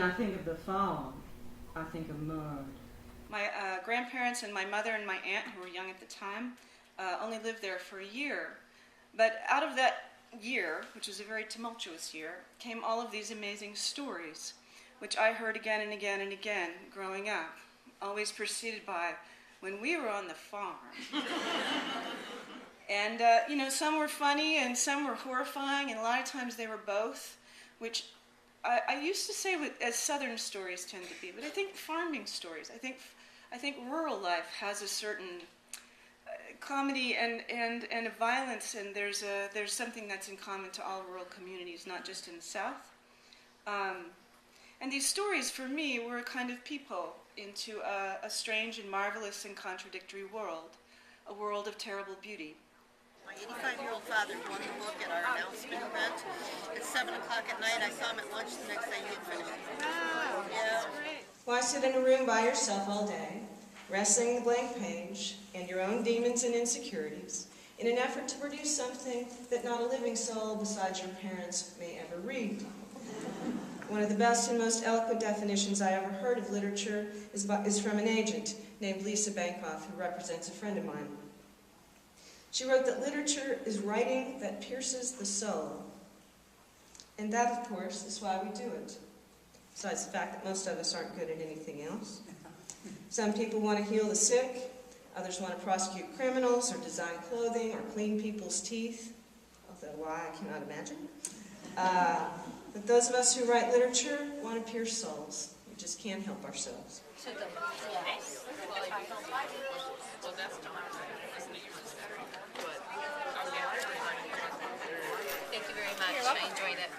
I think of the farm, I think of mud. My grandparents and my mother and my aunt, who were young at the time, only lived there for a year. But out of that year, which was a very tumultuous year, came all of these amazing stories, which I heard again and again and again growing up, always preceded by, when we were on the farm. And, some were funny and some were horrifying, and a lot of times they were both, which I used to say as Southern stories tend to be, but I think farming stories, I think rural life has a certain comedy and a violence, and there's something that's in common to all rural communities, not just in the South. And these stories, for me, were a kind of peephole into a strange and marvelous and contradictory world, a world of terrible beauty. My 85-year-old father won the book at our announcement event. At 7 o'clock at night, I saw him at lunch the next day. He had finished it. Wow, Yeah. that's great. Why sit in a room by yourself all day, wrestling the blank page and your own demons and insecurities, in an effort to produce something that not a living soul besides your parents may ever read? One of the best and most eloquent definitions I ever heard of literature is from an agent named Lisa Bankoff, who represents a friend of mine. She wrote that literature is writing that pierces the soul. And that, of course, is why we do it. Besides the fact that most of us aren't good at anything else. Some people want to heal the sick, others want to prosecute criminals or design clothing or clean people's teeth, although why, I cannot imagine. But those of us who write literature want to pierce souls. We just can't help ourselves. Thank you very much. I enjoyed it.